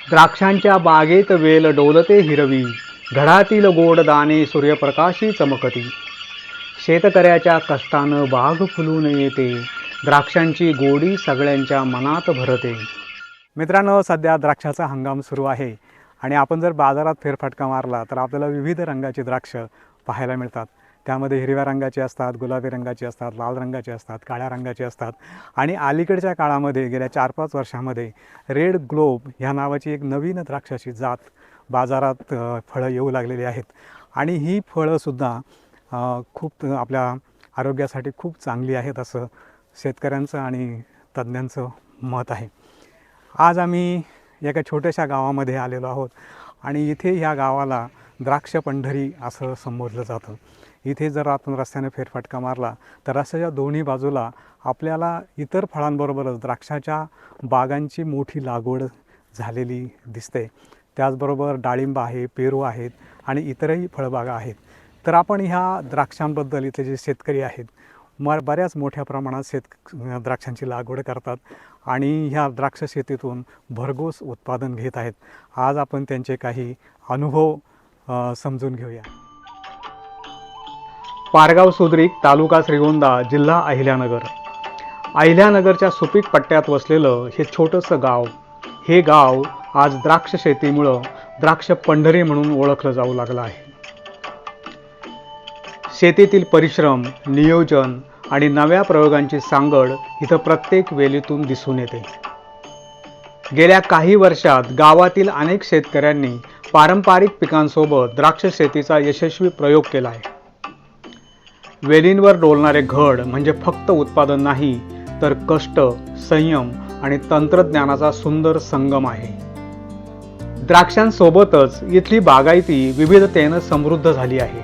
द्राक्षांच्या बागेत वेल डोलते हिरवी, घडातील गोड दाणे सूर्यप्रकाशी चमकती. शेतकऱ्याच्या कष्टानं बाग फुलून येते, द्राक्षांची गोडी सगळ्यांच्या मनात भरते. मित्रांनो, सध्या द्राक्षाचा हंगाम सुरू आहे आणि आपण जर बाजारात फेरफटका मारला तर आपल्याला विविध रंगाची द्राक्ष पाहायला मिळतात. त्यामध्ये हिरव्या रंगाची असतात, गुलाबी रंगाची असतात, लाल रंगाची असतात, काळ्या रंगाची असतात. आणि अलीकडच्या काळामध्ये गेल्या 4-5 वर्षामध्ये रेड ग्लोब ह्या नावाची एक नवीन द्राक्षाची जात बाजारात फळं येऊ लागलेली आहेत. आणि ही फळंसुद्धा खूप आपल्या आरोग्यासाठी खूप चांगली आहेत असं शेतकऱ्यांचं आणि तज्ज्ञांचं मत आहे. आज आम्ही एका छोट्याशा गावामध्ये आलेलो आहोत आणि इथे ह्या गावाला द्राक्ष पंढरी असं संबोधलं जातं. इथे जर आपण रस्त्याने फेरफटका मारला तर रस्त्याच्या दोन्ही बाजूला आपल्याला इतर फळांबरोबरच द्राक्षाच्या बागांची मोठी लागवड झालेली दिसते. त्याचबरोबर डाळिंब आहे, पेरू आहेत आणि इतरही फळबागा आहेत. तर आपण ह्या द्राक्षांबद्दल इथले जे शेतकरी आहेत बऱ्याच मोठ्या प्रमाणात द्राक्षांची लागवड करतात आणि ह्या द्राक्ष शेतीतून भरघोस उत्पादन घेत आहेत. आज आपण त्यांचे काही अनुभव समजून घेऊया. पारगाव सुद्रीक, तालुका श्रीगोंदा, जिल्हा अहिल्यानगर. अहिल्यानगरच्या सुपीक पट्ट्यात वसलेलं हे छोटंसं गाव. हे गाव आज द्राक्ष शेतीमुळं द्राक्ष पंढरी म्हणून ओळखलं जाऊ लागलं आहे. शेतीतील परिश्रम, नियोजन आणि नव्या प्रयोगांची सांगड इथं प्रत्येक वेलीतून दिसून येते. गेल्या काही वर्षात गावातील अनेक शेतकऱ्यांनी पारंपरिक पिकांसोबत द्राक्ष शेतीचा यशस्वी प्रयोग केला आहे. वेलींवर डोलणारे घड म्हणजे फक्त उत्पादन नाही तर कष्ट, संयम आणि तंत्रज्ञानाचा सुंदर संगम आहे. द्राक्षांसोबतच इथली बागायती विविधतेनं समृद्ध झाली आहे.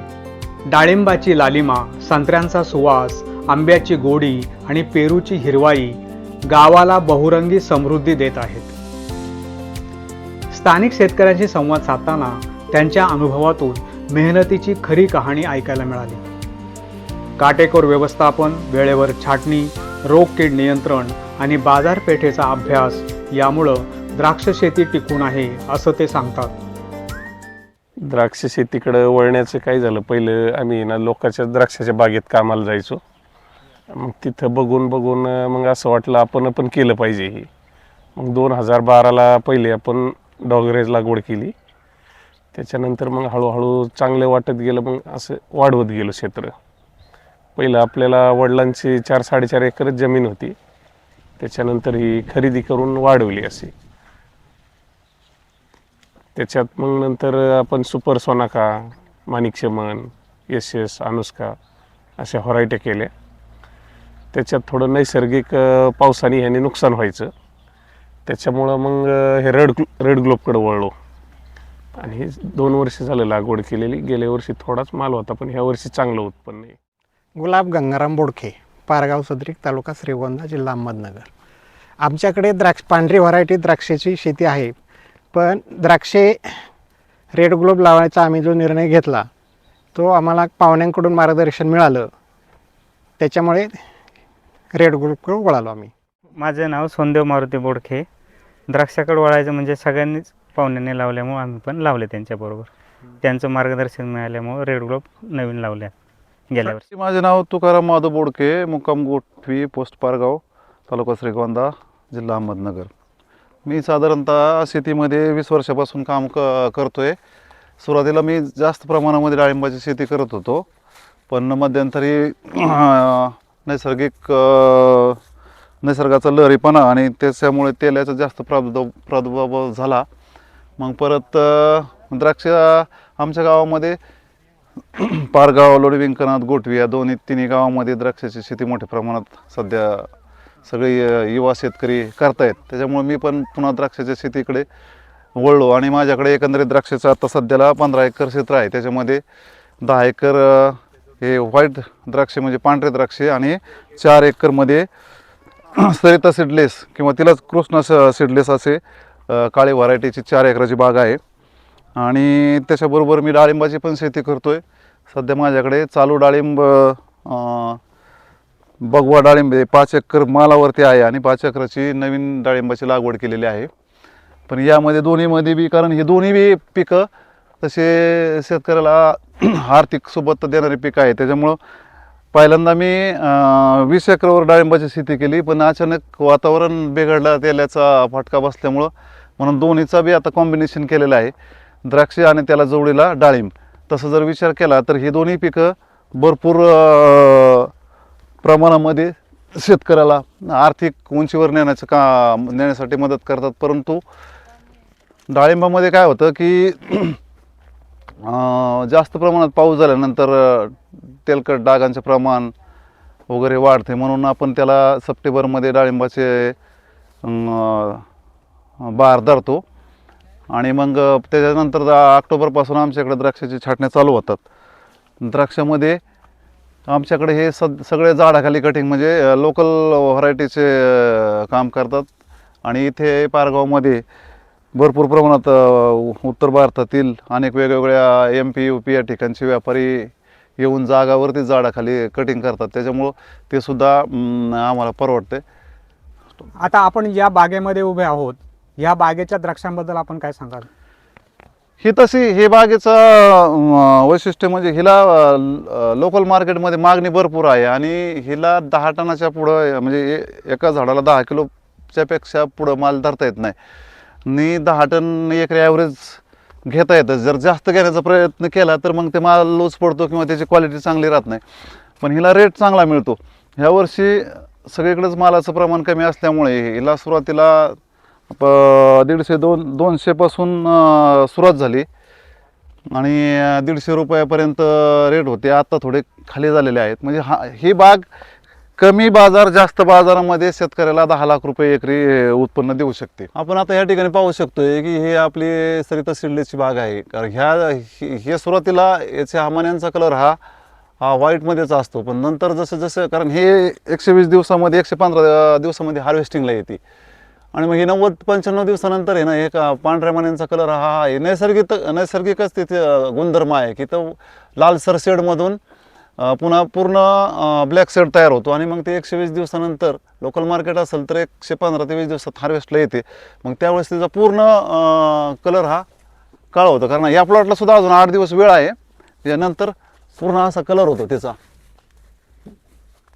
डाळिंबाची लालिमा, संत्र्यांचा सुवास, आंब्याची गोडी आणि पेरूची हिरवाई गावाला बहुरंगी समृद्धी देत आहेत. स्थानिक शेतकऱ्यांशी संवाद साधताना त्यांच्या अनुभवातून मेहनतीची खरी कहाणी ऐकायला मिळाली. काटेकोर व्यवस्थापन, वेळेवर छाटणी, रोग कीड नियंत्रण आणि बाजारपेठेचा अभ्यास यामुळं द्राक्ष शेती टिकून आहे असं ते सांगतात. द्राक्ष शेतीकडे वळण्याचं काय झालं, पहिलं आम्ही ना लोकांच्या द्राक्षाच्या बागेत कामाला जायचो. मग तिथं बघून मग असं वाटलं आपण पण केलं पाहिजे हे. मग 2012ला पहिले आपण डॉगरेज लागवड केली. त्याच्यानंतर मग हळूहळू चांगलं वाटत गेलं, मग असं वाढवत गेलो क्षेत्र. पहिलं आपल्याला वडिलांची 4-4.5 एकरच जमीन होती. त्याच्यानंतर ही खरेदी करून वाढवली अशी. त्याच्यात मग नंतर आपण सुपर सोनाका, माणिकचमन, SS, अनुष्का अशा व्हरायटी केल्या. त्याच्यात थोडं नैसर्गिक पावसाने ह्याने नुकसान व्हायचं. त्याच्यामुळं मग हे रेड ग्लोबकडे वळलो आणि 2 वर्ष झालं लागवड केलेली. गेल्या वर्षी थोडाच माल होता, पण ह्या वर्षी चांगलं उत्पन्न आहे. गुलाब गंगाराम बोडखे, पारगाव सुद्रीक, तालुका श्रीगोंदा, जिल्हा अहमदनगर. आमच्याकडे पांढरी व्हरायटी द्राक्षाची शेती आहे. पण द्राक्षे रेड ग्लोब लावायचा आम्ही जो निर्णय घेतला तो आम्हाला पाहुण्यांकडून मार्गदर्शन मिळालं. त्याच्यामुळे रेड ग्लोबकडे वळालो आम्ही. माझं नाव सोनदेव मारुती बोडखे. द्राक्षाकडे वळायचं म्हणजे सगळ्यांनीच पाहुण्यांनी लावल्यामुळं आम्ही पण लावले त्यांच्याबरोबर. त्यांचं मार्गदर्शन मिळाल्यामुळं रेड ग्लोब नवीन लावल्या गेल्या वर्षी. माझे नाव तुकाराम माधव बोडके, मुक्काम गोठवी, पोस्ट पारगाव, तालुका श्रीगोंदा, जिल्हा अहमदनगर. मी साधारणतः शेतीमध्ये 20 वर्षापासून काम करतोय. सुरुवातीला मी जास्त प्रमाणामध्ये डाळिंबाची शेती करत होतो, पण मध्यंतरी निसर्गाचा लहरीपणा आणि त्याच्यामुळे तेलाचा जास्त प्रादुर्भाव झाला. मग परत द्राक्ष आमच्या गावामध्ये पारगाव, लोणी व्यंकनाथ, गोठवी या तिन्ही गावामध्ये द्राक्षाची शेती मोठ्या प्रमाणात सध्या सगळे युवा शेतकरी करतायत. त्याच्यामुळे मी पण पुन्हा द्राक्षाच्या शेतीकडे वळलो आणि माझ्याकडे एकंदरीत द्राक्षाचं आता सध्याला 15 एकर क्षेत्र आहे. त्याच्यामध्ये 10 एकर हे व्हाईट द्राक्षे म्हणजे पांढरे द्राक्षे आणि 4 एकरमध्ये सरिता सीडलेस किंवा तिलाच कृष्णा सीडलेस असे काळे व्हरायटीची 4 एकराची बाग आहे. आणि त्याच्याबरोबर मी डाळिंबाची पण शेती करतोय. सध्या माझ्याकडे चालू डाळिंब बगवा डाळिंब 5 एकर मालावरती आहे आणि 5 एकराची नवीन डाळिंबाची लागवड केलेली आहे. पण यामध्ये दोन्हीमध्ये बी, कारण हे दोन्ही बी पिकं तसे शेतकऱ्याला आर्थिक सोबत देणारी पिकं आहे. त्याच्यामुळं पहिल्यांदा मी 20 एकरावर डाळिंबाची शेती केली, पण अचानक वातावरण बिघडलं, तेलाचा फटका बसल्यामुळं म्हणून दोन्हीचा बी आता कॉम्बिनेशन केलेलं आहे, द्राक्ष आणि त्याला जोडीला डाळिंब. तसं जर विचार केला तर ही दोन्ही पिकं भरपूर प्रमाणामध्ये शेतकऱ्याला आर्थिक उंचीवर नेण्यासाठी मदत करतात. परंतु डाळिंबामध्ये काय होतं की जास्त प्रमाणात पाऊस झाल्यानंतर तेलकट डागांचे प्रमाण वगैरे वाढते, म्हणून आपण त्याला सप्टेंबरमध्ये डाळिंबाचे बार धरतो आणि मग त्याच्यानंतर ऑक्टोबरपासून आमच्याकडे द्राक्षाची छाटण्या चालू होतात. द्राक्षामध्ये आमच्याकडे हे सगळे झाडाखाली कटिंग म्हणजे लोकल व्हरायटीचे काम करतात आणि इथे पारगावमध्ये भरपूर प्रमाणात उत्तर भारतातील अनेक वेगवेगळ्या MP UP या ठिकाणचे व्यापारी येऊन जागावरती झाडाखाली कटिंग करतात. त्याच्यामुळं ते सुद्धा आम्हाला परवडते. आता आपण या बागेमध्ये उभे आहोत, या बागेच्या द्राक्षांबद्दल आपण काय सांगाल? हे बागेचं वैशिष्ट्य म्हणजे हिला लोकल मार्केटमध्ये मागणी भरपूर आहे आणि हिला 10 टनाच्या पुढं म्हणजे एका झाडाला 10 किलोच्या पेक्षा पुढं माल धरता येत नाही आणि 10 टन एकरी ॲव्हरेज घेता येतं. जर जास्त घेण्याचा प्रयत्न केला तर मग ते माल लूज पडतो किंवा त्याची क्वालिटी चांगली राहत नाही, पण हिला रेट चांगला मिळतो. ह्या वर्षी सगळीकडेच मालाचं प्रमाण कमी असल्यामुळे हिला सुरुवातीला 150-200 पासून सुरुवात झाली आणि 150 रुपयापर्यंत रेट होते. आता थोडे खाली झालेले आहेत. म्हणजे ही बाग कमी बाजार जास्त बाजारामध्ये शेतकऱ्याला 10 लाख रुपये एकरी उत्पन्न देऊ शकते. आपण आता या ठिकाणी पाहू शकतोय की हे आपली सरिता सीडलेसची बाग आहे. कारण हे सुरुवातीला याच्या हमान्यांचा कलर हा व्हाईटमध्येच असतो, पण नंतर जसं जसं कारण हे 120 दिवसामध्ये 115 दिवसामध्ये हार्वेस्टिंगला येते आणि मग हे 90-95 दिवसानंतर आहे ना एक पांढऱ्या मण्यांचा कलर हा नैसर्गिकच तिथे गुणधर्म आहे की तो लालसर शेडमधून पुन्हा पूर्ण ब्लॅक शेड तयार होतो आणि मग ते 120 दिवसानंतर लोकल मार्केट असेल तर 115 ते 20 दिवसात हार्वेस्टला येते. मग त्यावेळेस त्याचा पूर्ण कलर हा काळा होतो. कारण या प्लॉटला सुद्धा अजून 8 दिवस वेळ आहे, त्यानंतर पूर्ण असा कलर होतो त्याचा,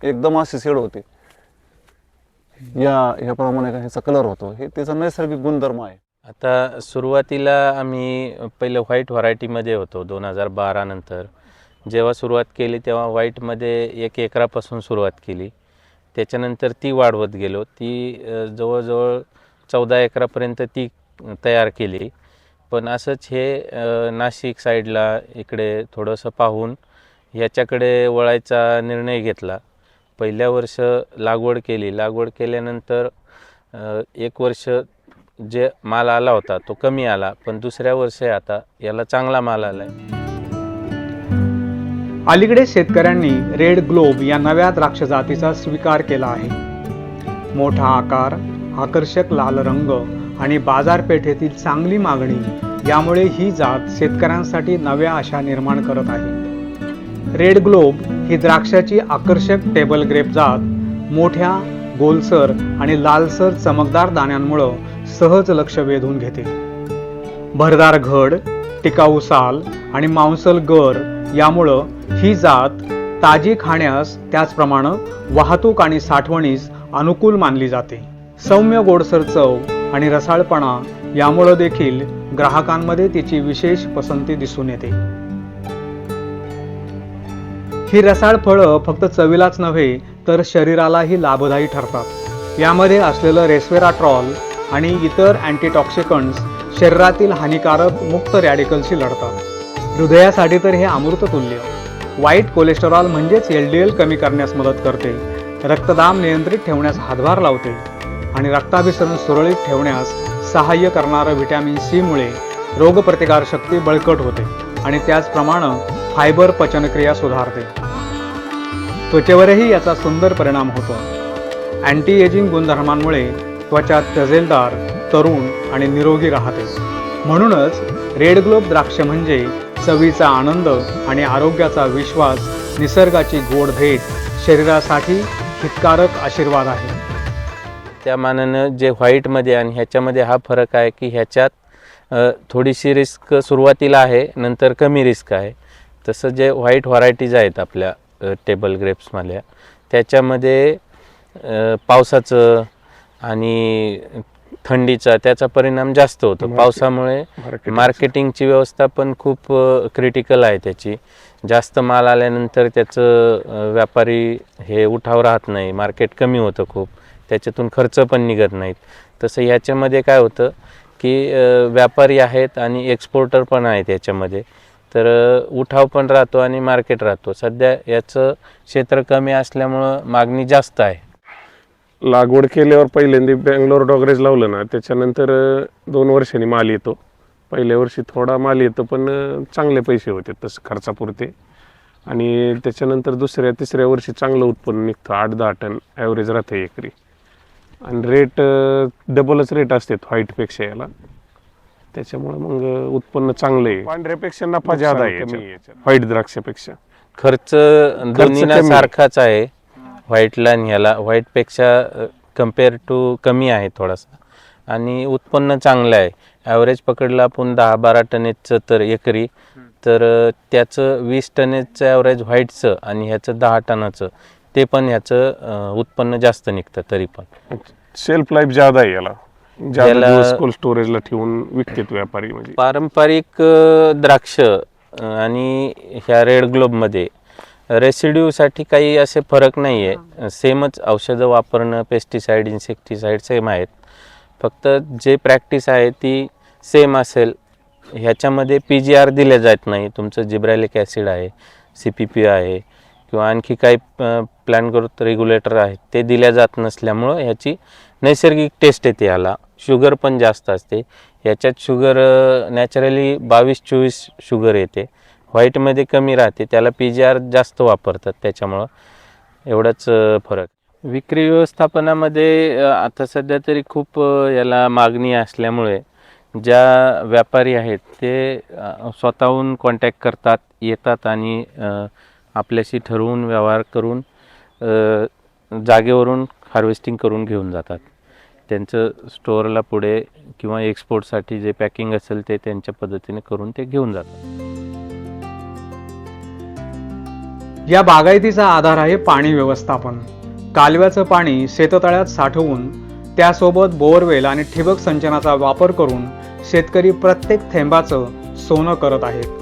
एकदम अशी शेड होते, याप्रमाणे ह्याचा कलर होतो. हे त्याचा नैसर्गिक गुणधर्म आहे. आता सुरुवातीला आम्ही पहिलं व्हाईट व्हरायटीमध्ये होतो 2012 नंतर. जेव्हा सुरुवात केली तेव्हा व्हाईटमध्ये 1 एकरापासून सुरुवात केली, त्याच्यानंतर ती वाढवत गेलो. ती जवळजवळ 14 एकरापर्यंत ती तयार केली. पण असंच हे नाशिक साईडला इकडे थोडंसं पाहून ह्याच्याकडे वळायचा निर्णय घेतला. पहिल्या वर्ष लागवड केली. लागवड केल्यानंतर 1 वर्ष जे माल आला होता तो कमी आला, पण दुसऱ्या वर्षी आता याला चांगला माल आला आहे. अलीकडे शेतकऱ्यांनी रेड ग्लोब या नव्या द्राक्ष जातीचा स्वीकार केला आहे. मोठा आकार, आकर्षक लाल रंग आणि बाजारपेठेतील चांगली मागणी यामुळे ही जात शेतकऱ्यांसाठी नव्या आशा निर्माण करत आहे. रेड ग्लोब ही द्राक्षाची आकर्षक टेबल ग्रेप जात मोठ्या, गोलसर आणि लालसर चमकदार दाण्यांमुळे सहज लक्ष वेधून घेते. भरदार घड, टिकाऊ साल आणि मांसल गर यामुळं ही जात ताजी खाण्यास त्याचप्रमाणे वाहतूक आणि साठवणीस अनुकूल मानली जाते. सौम्य गोडसर चव आणि रसाळपणा यामुळे देखील ग्राहकांमध्ये तिची विशेष पसंती दिसून येते. ही रसाळ फळं फक्त चवीलाच नव्हे तर शरीरालाही लाभदायी ठरतात. यामध्ये असलेलं रेस्वेराट्रॉल आणि इतर अँटीटॉक्सिकंट्स शरीरातील हानिकारक मुक्त रॅडिकलशी लढतात. हृदयासाठी तर हे अमृततुल्य. वाईट कोलेस्टेरॉल म्हणजेच LDL कमी करण्यास मदत करते, रक्तदाब नियंत्रित ठेवण्यास हातभार लावते आणि रक्ताभिसरण सुरळीत ठेवण्यास सहाय्य करणारं व्हिटॅमिन C मुळे रोगप्रतिकारशक्ती बळकट होते आणि त्याचप्रमाणे फायबर पचनक्रिया सुधारते. त्वचेवरही याचा सुंदर परिणाम होतो. अँटी एजिंग गुणधर्मांमुळे त्वचा तजेलदार, तरुण आणि निरोगी राहते. म्हणूनच रेड ग्लोब द्राक्ष म्हणजे चवीचा आनंद आणि आरोग्याचा विश्वास, निसर्गाची गोड भेट, शरीरासाठी हितकारक आशीर्वाद आहे. त्या मानानं जे व्हाईटमध्ये आणि ह्याच्यामध्ये हा फरक आहे की ह्याच्यात थोडीशी रिस्क सुरुवातीला आहे, नंतर कमी रिस्क आहे. तसं जे व्हाईट व्हरायटीज आहेत आपल्या टेबल ग्रेप्समधल्या, त्याच्यामध्ये पावसाचं आणि थंडीचा त्याचा परिणाम जास्त होतो. पावसामुळे मार्केटिंगची व्यवस्था पण खूप क्रिटिकल आहे त्याची. जास्त माल आल्यानंतर त्याचं व्यापारी हे उठाव राहत नाही, मार्केट कमी होतं खूप, त्याच्यातून खर्च पण निघत नाहीत. तसं ह्याच्यामध्ये काय होतं की व्यापारी आहेत आणि एक्सपोर्टर पण आहेत याच्यामध्ये, तर उठाव पण राहतो आणि मार्केट राहतो. सध्या याचं क्षेत्र कमी असल्यामुळं मागणी जास्त आहे. लागवड केल्यावर पहिल्यांदा बँगलोर डॉगरेज लावलं ना, त्याच्यानंतर 2 वर्षांनी माल येतो. पहिल्या वर्षी थोडा माल येतो, पण चांगले पैसे होते तसं खर्चापुरते. आणि त्याच्यानंतर दुसऱ्या तिसऱ्या वर्षी चांगलं उत्पन्न निघतं, 8-10 टन ॲव्हरेज राहतं एकरी. आणि रेट डबलच रेट असते व्हाईटपेक्षा याला, त्याच्यामुळे मग उत्पन्न चांगलं आहे. पांढऱ्यापेक्षा नफा जादा आहे व्हाईट द्राक्षापेक्षा. खर्च दोन्हीला सारखाच आहे व्हाईटला आणि ह्याला. व्हाईटपेक्षा कम्पेअर टू कमी आहे थोडासा, आणि उत्पन्न चांगलं आहे. ॲव्हरेज पकडलं आपण 10-12 टनेजचं तर एकरी, तर त्याचं 20 टनेजचं ॲव्हरेज व्हाईटचं आणि ह्याचं 10 टनाचं, ते पण ह्याचं उत्पन्न जास्त निघतं. तरी पण शेल्फ लाईफ जादा आहे याला, कोल्ड स्टोरेजला ठेवून विकतात व्यापारी. म्हणजे पारंपरिक द्राक्ष आणि ह्या रेड ग्लोबमध्ये रेसिड्यूसाठी काही असे फरक नाही आहे. सेमच औषधं वापरणं, पेस्टिसाईड, इन्सेक्टिसाईड सेम आहेत. फक्त जे प्रॅक्टिस आहे ती सेम असेल. ह्याच्यामध्ये PGR दिले जात नाही. तुमचं जिब्रॅलिक ॲसिड आहे, CPP आहे किंवा आणखी काही प्लॅन ग्रोथ रेग्युलेटर आहेत, ते दिल्या जात नसल्यामुळं ह्याची नैसर्गिक टेस्ट येते. ह्याला शुगर पण जास्त असते. ह्याच्यात शुगर नॅचरली 22-24 शुगर येते. व्हाईटमध्ये कमी राहते, त्याला PGR जास्त वापरतात, त्याच्यामुळं एवढंच फरक. विक्री व्यवस्थापनामध्ये आता सध्या तरी खूप याला मागणी असल्यामुळे ज्या व्यापारी आहेत ते स्वतःहून कॉन्टॅक्ट करतात, येतात आणि आपल्याशी ठरवून व्यवहार करून जागेवरून हार्वेस्टिंग करून घेऊन जातात. त्यांचं स्टोअरला पुढे किंवा एक्सपोर्टसाठी जे पॅकिंग असेल ते त्यांच्या पद्धतीने करून ते घेऊन जातात. या बागायतीचा आधार आहे पाणी व्यवस्थापन. कालव्याचं पाणी शेततळ्यात साठवून त्यासोबत बोअरवेल आणि ठिबक सिंचनाचा वापर करून शेतकरी प्रत्येक थेंबाचं सोनं करत आहेत.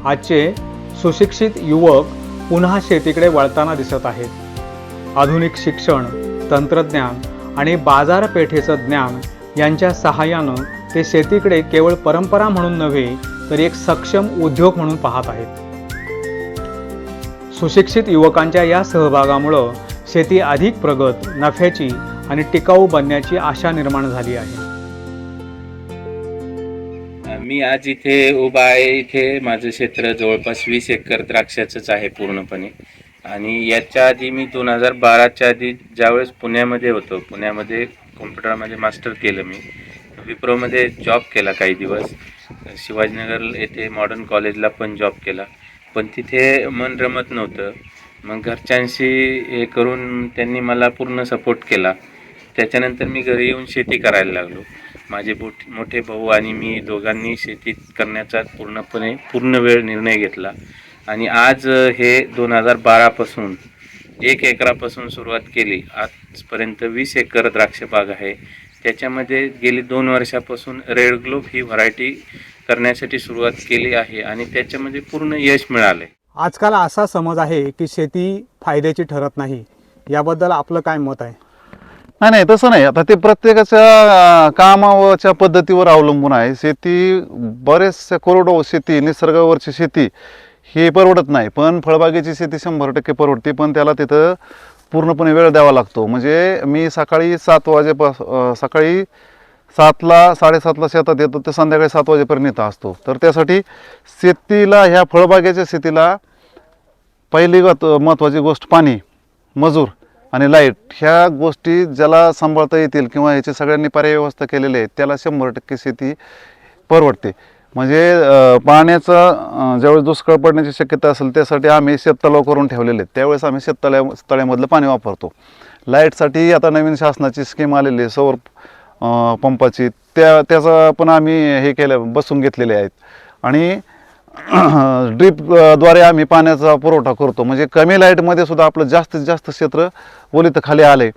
आजचे सुशिक्षित युवक पुन्हा शेतीकडे वळताना दिसत आहेत. आधुनिक शिक्षण, तंत्रज्ञान आणि बाजारपेठेचं ज्ञान यांच्या सहाय्यानं ते शेतीकडे केवळ परंपरा म्हणून नव्हे तर एक सक्षम उद्योग म्हणून पाहत आहेत. सुशिक्षित युवकांच्या या सहभागामुळं शेती अधिक प्रगत, नफ्याची आणि टिकाऊ बनण्याची आशा निर्माण झाली आहे. मी आज इथे उभा आहे. इथे माझं क्षेत्र जवळपास 20 एकर द्राक्षाचंच आहे पूर्णपणे. आणि याच्या आधी मी 2012च्या आधी ज्यावेळेस पुण्यामध्ये होतो, पुण्यामध्ये कॉम्प्युटरमध्ये मास्टर केलं मी. विप्रोमध्ये जॉब केला काही दिवस. शिवाजीनगर येथे मॉडर्न कॉलेजला पण जॉब केला, पण तिथे मन रमत नव्हतं. मग घरच्यांशी हे करून त्यांनी मला पूर्ण सपोर्ट केला. त्याच्यानंतर मी घरी येऊन शेती करायला लागलो. माझे मोठे भाऊ आणि मी दोघांनी शेती करण्याचा पूर्ण वेळ निर्णय घेतला. आणि आज हे 2012पासून 1 एकरापासून सुरुवात केली. आजपर्यंत 20 एकर द्राक्ष बाग आहे. त्याच्यामध्ये गेली 2 वर्षापासून रेड ग्लोब ही व्हरायटी करण्यासाठी सुरुवात केली आहे आणि त्याच्यामध्ये पूर्ण यश मिळालं. आजकाल असा समज आहे की शेती फायद्याची ठरत नाही, याबद्दल आपलं काय मत आहे? नाही, तसं नाही. आता ते प्रत्येकाच्या कामाच्या पद्धतीवर अवलंबून आहे. शेती बरेचशा कोरडवाहू शेती, निसर्गावरची शेती ही परवडत नाही, पण फळबागेची शेती 100% परवडते. पण त्याला तिथं पूर्णपणे वेळ द्यावा लागतो. म्हणजे मी सकाळी 7ला 7:30ला शेतात येतो, ते संध्याकाळी 7 वाजेपर्यंत इथं असतो. तर त्यासाठी शेतीला, ह्या फळबागेच्या शेतीला पहिली महत्त्वाची गोष्ट पाणी, मजूर आणि लाईट ह्या गोष्टी ज्याला सांभाळता येतील किंवा ह्याची सगळ्यांनी पर्याय व्यवस्था केलेली आहे त्याला 100% शेती परवडते. म्हणजे पाण्याचा ज्यावेळेस दुष्काळ पडण्याची शक्यता असेल त्यासाठी आम्ही शेततलाव करून ठेवलेले आहेत, त्यावेळेस आम्ही तळ्यामधलं पाणी वापरतो. लाईटसाठी आता नवीन शासनाची स्कीम आलेली आहे सौर पंपाची, त्याचा पण आम्ही हे बसून घेतलेले आहेत. आणि ड्रीपद्वारे आम्ही पाण्याचा पुरवठा करतो. म्हणजे कमी लाईटमध्ये सुद्धा आपलं जास्तीत जास्त क्षेत्र ओलीत खाली आले.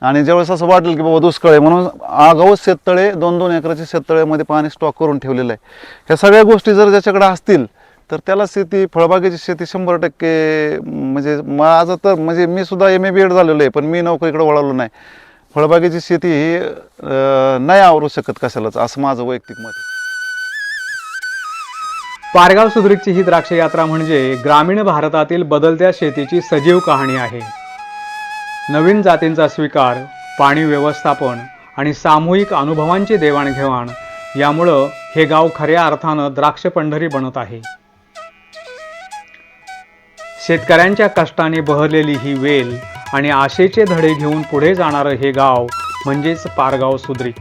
आणि ज्यावेळेस असं वाटेल की बाबा दुष्काळ आहे म्हणून आगाऊच शेततळे 2-2 एकराच्या शेततळ्यामध्ये पाणी स्टॉक करून ठेवलेलं आहे. ह्या सगळ्या गोष्टी जर ज्याच्याकडे असतील तर त्याला शेती, फळबागेची शेती 100% म्हणजे माझं तर म्हणजे मी सुद्धा MA-BEd झालेलो आहे, पण मी नोकरीकडे वळालो नाही. फळबागेची शेती ही नाही आवरू शकत कशालाच, असं माझं वैयक्तिक मत आहे. पारगाव सुद्रीकची ही द्राक्ष यात्रा म्हणजे ग्रामीण भारतातील बदलत्या शेतीची सजीव कहाणी आहे. नवीन जातींचा स्वीकार, पाणी व्यवस्थापन आणि सामूहिक अनुभवांची देवाणघेवाण यामुळं हे गाव खऱ्या अर्थानं द्राक्ष पंढरी बनत आहे. शेतकऱ्यांच्या कष्टाने बहरलेली ही वेल आणि आशेचे धडे घेऊन पुढे जाणारं हे गाव म्हणजेच पारगाव सुद्रीक.